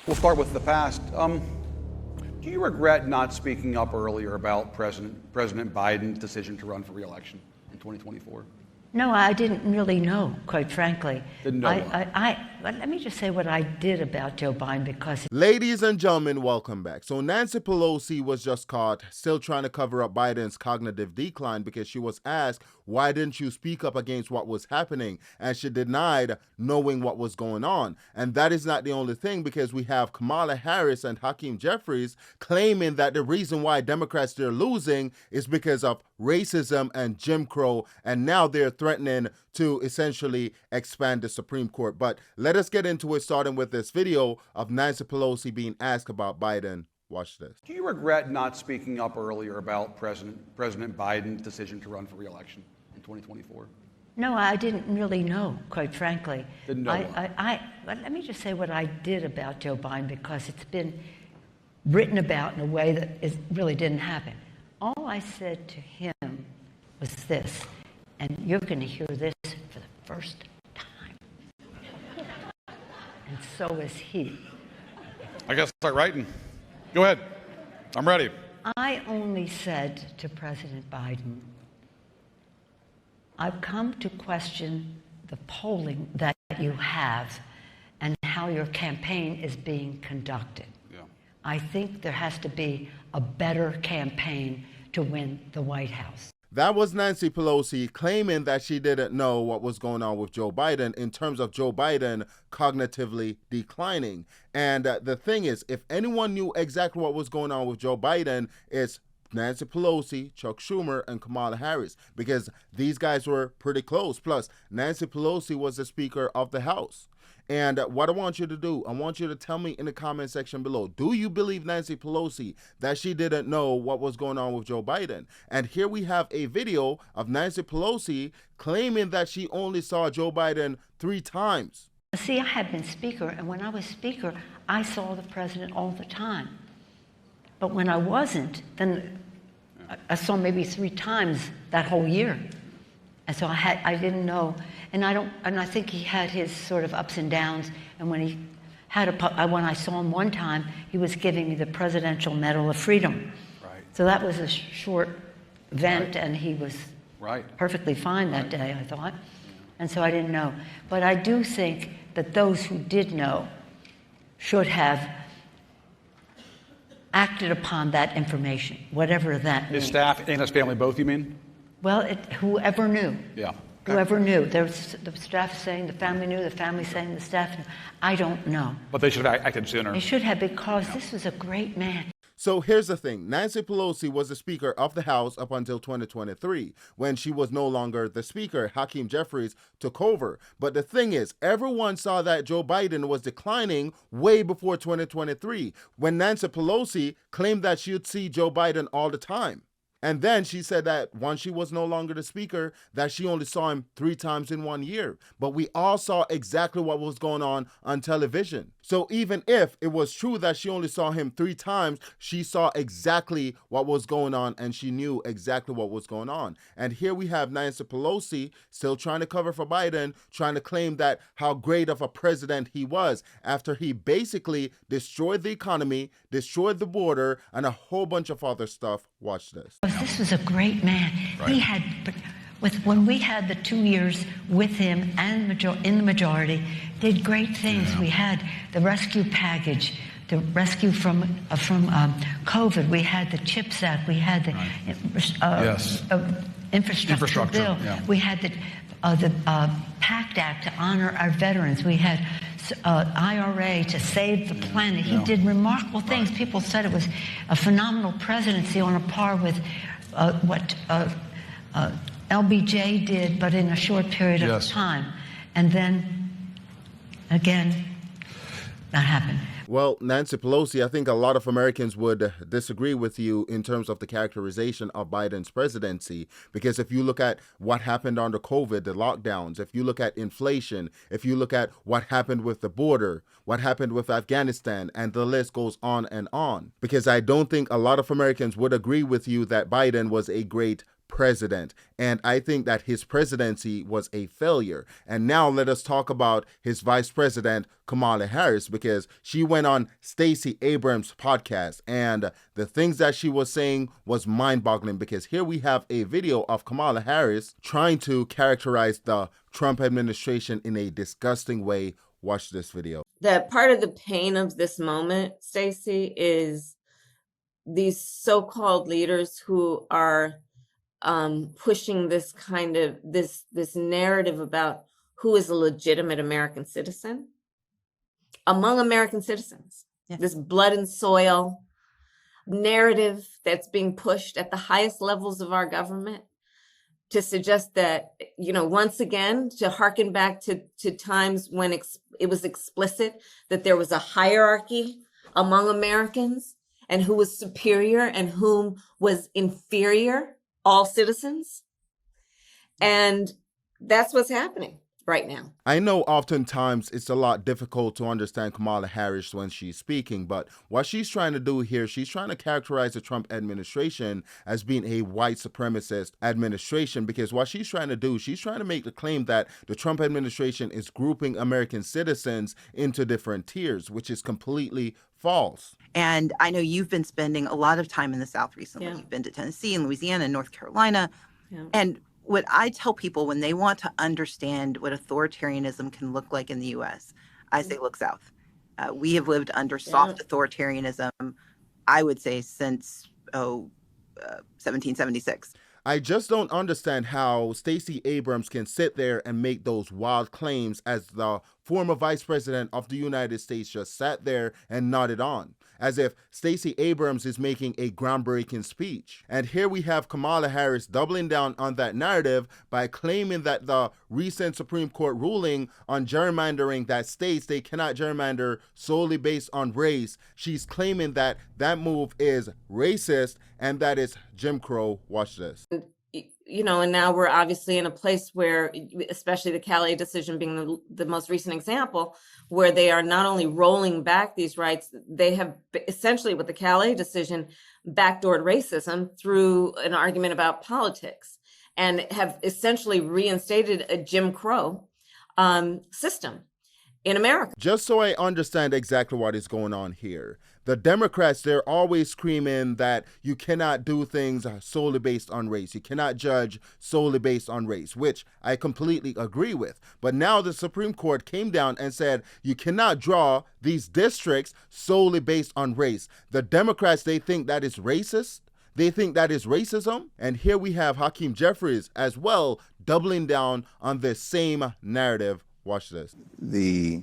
We'll start with the past. Do you regret not speaking up earlier about President Biden's decision to run for re-election in 2024? No, I didn't really know, quite frankly. Didn't know what? Let me just say what I did about Joe Biden because... Ladies and gentlemen, welcome back. So Nancy Pelosi was just caught still trying to cover up Biden's cognitive decline because she was asked, why didn't you speak up against what was happening? And she denied knowing what was going on. And that is not the only thing, because we have Kamala Harris and Hakeem Jeffries claiming that the reason why Democrats are losing is because of racism and Jim Crow. And now they're threatening to essentially expand the Supreme Court. But let us get into it, starting with this video of Nancy Pelosi being asked about Biden. Watch this. Do you regret not speaking up earlier about President Biden's decision to run for re-election in 2024? No, I didn't really know, quite frankly. Didn't know what? Let me just say what I did about Joe Biden because it's been written about in a way that really didn't happen. All I said to him was this, and you're going to hear this for the first time. And so is he. I guess start writing. Go ahead. I'm ready. I only said to President Biden, I've come to question the polling that you have and how your campaign is being conducted. Yeah. I think there has to be a better campaign to win the White House. That was Nancy Pelosi claiming that she didn't know what was going on with Joe Biden in terms of Joe Biden cognitively declining. And the thing is, if anyone knew exactly what was going on with Joe Biden, it's Nancy Pelosi, Chuck Schumer, and Kamala Harris, because these guys were pretty close. Plus, Nancy Pelosi was the Speaker of the House. And what I want you to do, I want you to tell me in the comment section below, do you believe Nancy Pelosi that she didn't know what was going on with Joe Biden? And here we have a video of Nancy Pelosi claiming that she only saw Joe Biden 3 times. See, I had been Speaker, and when I was Speaker, I saw the President all the time. But when I wasn't, then I saw maybe 3 times that whole year. And so I didn't know, and I think he had his sort of ups and downs. And when when I saw him one time, he was giving me the Presidential Medal of Freedom. Right. So that was a short event, and he was Right. perfectly fine that day, I thought. And so I didn't know. But I do think that those who did know should have acted upon that information, whatever that means. His staff and his family both, you mean? Well, whoever knew. Yeah. Whoever knew. There was the staff saying the family knew, the family saying the staff knew. I don't know. But they should have acted sooner. They should have, because this was a great man. So here's the thing. Nancy Pelosi was the Speaker of the House up until 2023, when she was no longer the Speaker. Hakeem Jeffries took over. But the thing is, everyone saw that Joe Biden was declining way before 2023, when Nancy Pelosi claimed that she would see Joe Biden all the time. And then she said that once she was no longer the Speaker, that she only saw him 3 times in 1 year. But we all saw exactly what was going on television. So even if it was true that she only saw him 3 times, she saw exactly what was going on, and she knew exactly what was going on. And here we have Nancy Pelosi still trying to cover for Biden, trying to claim that how great of a president he was after he basically destroyed the economy, destroyed the border, and a whole bunch of other stuff. Watch this. This was a great man. Right. He had, when we had the 2 years with him and in the majority, did great things. Yeah. We had the rescue package, the rescue from COVID. We had the CHIPS Act. We had the Yes. infrastructure bill. Yeah. We had the PACT Act to honor our veterans. We had IRA to save the planet. He did remarkable things. Right. People said it was a phenomenal presidency, on a par with what LBJ did, but in a short period of time. And then, again, that happened. Well, Nancy Pelosi, I think a lot of Americans would disagree with you in terms of the characterization of Biden's presidency, because if you look at what happened under COVID, the lockdowns, if you look at inflation, if you look at what happened with the border, what happened with Afghanistan, and the list goes on and on, because I don't think a lot of Americans would agree with you that Biden was a great president. And I think that his presidency was a failure. And now let us talk about his vice president, Kamala Harris, because she went on Stacey Abrams' podcast, and the things that she was saying was mind-boggling, because here we have a video of Kamala Harris trying to characterize the Trump administration in a disgusting way. Watch this video. That part of the pain of this moment, Stacey, is these so-called leaders who are pushing this kind of this narrative about who is a legitimate American citizen among American citizens. Yeah. This blood and soil narrative that's being pushed at the highest levels of our government to suggest that, once again, to hearken back to times when it was explicit that there was a hierarchy among Americans and who was superior and whom was inferior, all citizens. And that's what's happening right now. I know oftentimes it's a lot difficult to understand Kamala Harris when she's speaking, but what she's trying to do here, she's trying to characterize the Trump administration as being a white supremacist administration, because what she's trying to do, she's trying to make the claim that the Trump administration is grouping American citizens into different tiers, which is completely false. And I know you've been spending a lot of time in the South recently. Yeah. You've been to Tennessee and Louisiana and North Carolina. Yeah. And what I tell people when they want to understand what authoritarianism can look like in the U.S., I say, look south. We have lived under soft authoritarianism, I would say, since 1776. I just don't understand how Stacey Abrams can sit there and make those wild claims as the former vice president of the United States just sat there and nodded on, as if Stacey Abrams is making a groundbreaking speech. And here we have Kamala Harris doubling down on that narrative by claiming that the recent Supreme Court ruling on gerrymandering that states they cannot gerrymander solely based on race, she's claiming that that move is racist and that is Jim Crow. Watch this. And now we're obviously in a place where, especially the Calais decision being the most recent example, where they are not only rolling back these rights, they have essentially, with the Calais decision, backdoored racism through an argument about politics and have essentially reinstated a Jim Crow system in America. Just so I understand exactly what is going on here, the Democrats, they're always screaming that you cannot do things solely based on race. You cannot judge solely based on race, which I completely agree with. But now the Supreme Court came down and said you cannot draw these districts solely based on race. The Democrats, they think that is racist. They think that is racism. And here we have Hakeem Jeffries as well doubling down on this same narrative. Watch this. The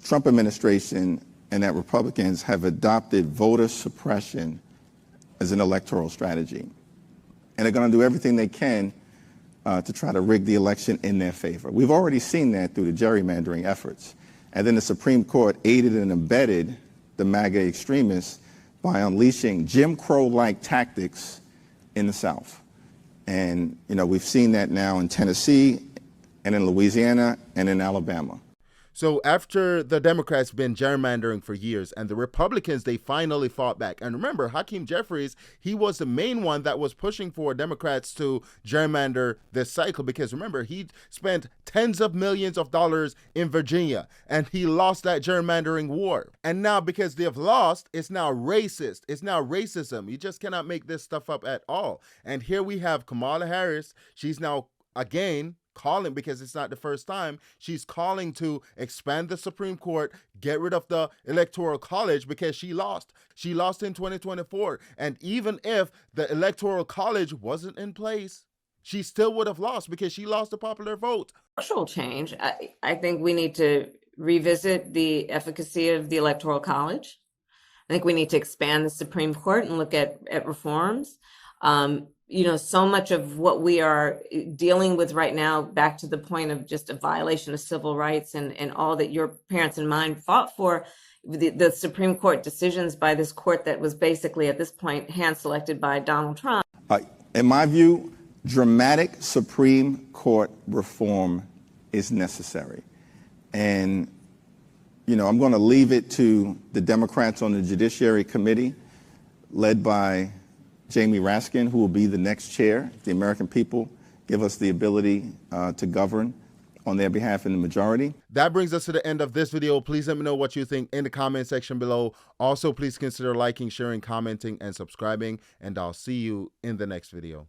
Trump administration and that Republicans have adopted voter suppression as an electoral strategy. And they're going to do everything they can to try to rig the election in their favor. We've already seen that through the gerrymandering efforts. And then the Supreme Court aided and abetted the MAGA extremists by unleashing Jim Crow-like tactics in the South. And, we've seen that now in Tennessee and in Louisiana and in Alabama. So after the Democrats been gerrymandering for years and the Republicans, they finally fought back. And remember, Hakeem Jeffries, he was the main one that was pushing for Democrats to gerrymander this cycle, because remember, he spent tens of millions of dollars in Virginia and he lost that gerrymandering war. And now because they have lost, it's now racist. It's now racism. You just cannot make this stuff up at all. And here we have Kamala Harris. She's now again calling, because it's not the first time, she's calling to expand the Supreme Court, get rid of the Electoral College, because she lost. She lost in 2024. And even if the Electoral College wasn't in place, she still would have lost because she lost the popular vote. Structural change. I think we need to revisit the efficacy of the Electoral College. I think we need to expand the Supreme Court and look at reforms. So much of what we are dealing with right now, back to the point of just a violation of civil rights and all that your parents and mine fought for, the Supreme Court decisions by this court that was basically at this point hand-selected by Donald Trump. In my view, dramatic Supreme Court reform is necessary. And, I'm going to leave it to the Democrats on the Judiciary Committee, led by Jamie Raskin, who will be the next chair if the American people give us the ability to govern on their behalf in the majority. That brings us to the end of this video. Please let me know what you think in the comment section below. Also, please consider liking, sharing, commenting, and subscribing, and I'll see you in the next video.